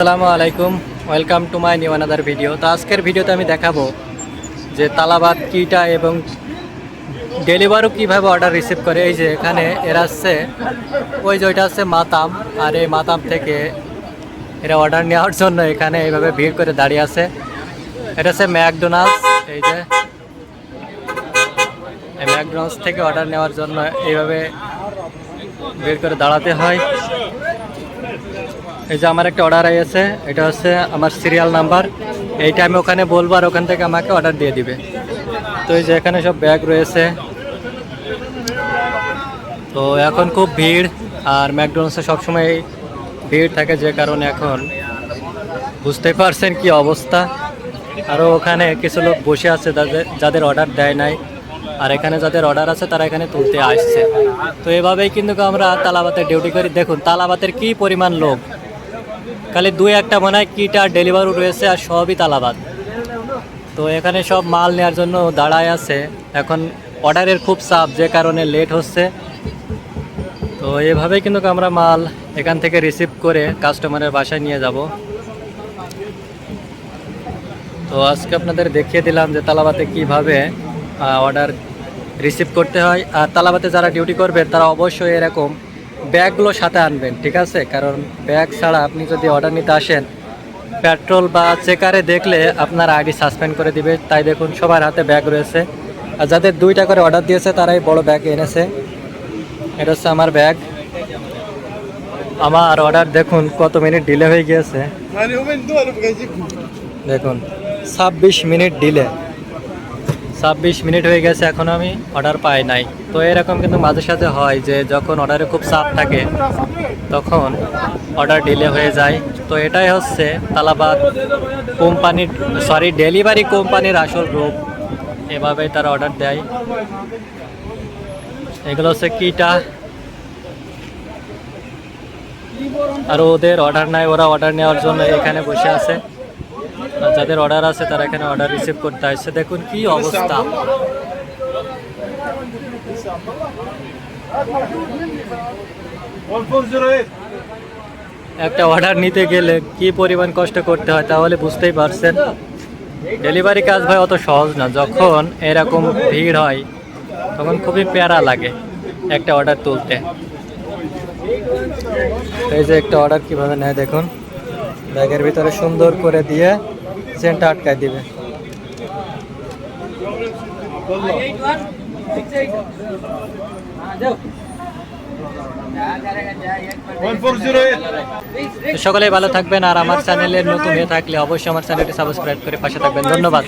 আসসালামু আলাইকুম, welcome to my new another video. তো আজকের ভিডিওতে আমি দেখাবো যে তালাবাত কিটা এবং ডেলিভারও কীভাবে অর্ডার রিসিভ করে। এই যে এখানে এরা আসছে, ওই যে ওইটা হচ্ছে মাতাম, আর এই মাতাম থেকে এরা অর্ডার নেওয়ার জন্য এখানে এইভাবে ভিড় করে দাঁড়িয়ে আছে। এটা হচ্ছে ম্যাকডোনাল্ডস। এই যে এই ম্যাকডোনাল্ডস থেকে অর্ডার নেওয়ার জন্য এইভাবে ভিড় করে দাঁড়াতে হয়। এই যে আমার একটা অর্ডার আছে, এটা হচ্ছে আমার সিরিয়াল নাম্বার। এইটা আমি ওখানে বলবো আর ওখান থেকে আমাকে অর্ডার দিয়ে দিবে। তো এই যে এখানে সব ব্যাগ রয়েছে। তো এখন খুব ভিড়, আর ম্যাকডোনাল্ডসে সবসময় ভিড় থাকে, যে কারণে এখন বুঝতে পারছেন কি অবস্থা। আরও ওখানে কিছু লোক বসে আছে যাদের অর্ডার দেয় নাই, আর এখানে যাদের অর্ডার আছে তারা এখানে তুলতে আসছে। তো এভাবেই কিন্তু আমরা তালাবাতের ডিউটি করি। দেখুন তালাবাতের কি পরিমাণ লোক, খালি দুই একটা মনে হয় কিটা ডেলিভারি রয়েছে, আর সবই তালাবাত। তো এখানে সব মাল নেওয়ার জন্য দাঁড়ায় আছে। এখন অর্ডারের খুব চাপ, যে কারণে লেট হচ্ছে। তো এভাবেই কিন্তু আমরা মাল এখান থেকে রিসিভ করে কাস্টমারের বাসায় নিয়ে যাব। তো আজকে আপনাদের দেখিয়ে দিলাম যে তালাবাতে কিভাবে অর্ডার রিসিভ করতে হয়। আর তালাবাতে যারা ডিউটি করবেন তারা অবশ্যই এরকম ব্যাগগুলো সাথে আনবেন, ঠিক আছে? কারণ ব্যাগ ছাড়া আপনি যদি অর্ডার নিতে আসেন, পেট্রোল বা চেকারে দেখলে আপনার আইডি সাসপেন্ড করে দিবে। তাই দেখুন সবার হাতে ব্যাগ রয়েছে, আর যাদের 2টা করে অর্ডার দিয়েছে তারাই বড় ব্যাগ এনেছে। এটা হচ্ছে আমার ব্যাগ। আমার অর্ডার দেখুন কত মিনিট ডিলে হয়ে গিয়েছে। দেখুন 26 মিনিট ডিলে, 26 মিনিট হয়ে গেছে, এখনও আমি অর্ডার পাই নাই। তো এরকম কিন্তু মাঝে সাঝে হয় যে যখন অর্ডারে খুব চাপ থাকে তখন অর্ডার ডিলে হয়ে যায়। তো এটাই হচ্ছে তালাবাত কোম্পানির, ডেলিভারি কোম্পানির আসল রূপ। এভাবেই তারা অর্ডার দেয়। এগুলো হচ্ছে কিটা, আর ওদের অর্ডার নাই, ওরা অর্ডার নেওয়ার জন্য এখানে বসে আছে। আর যাদের অর্ডার আছে তারা এখানে অর্ডার রিসিভ করতে আসছে। দেখুন কি অবস্থা। একটা অর্ডার নিতে গেলে কি পরিমাণ কষ্ট করতে হয় তাহলে বুঝতেই পারছেন। ডেলিভারি কাজ ভাই অত সহজ না। যখন এরকম ভিড় হয় তখন খুবই প্যারা লাগে একটা অর্ডার তুলতে। এই যে একটা অর্ডার কিভাবে নেয় দেখুন, ব্যাগের ভিতরে সুন্দর করে দিয়ে চেনটা আটকায় দিবে। সকলেই ভালো থাকবেন, আর আমার চ্যানেলের নতুন হয়ে থাকলে অবশ্যই আমার চ্যানেলটি সাবস্ক্রাইব করে পাশে থাকবেন। ধন্যবাদ।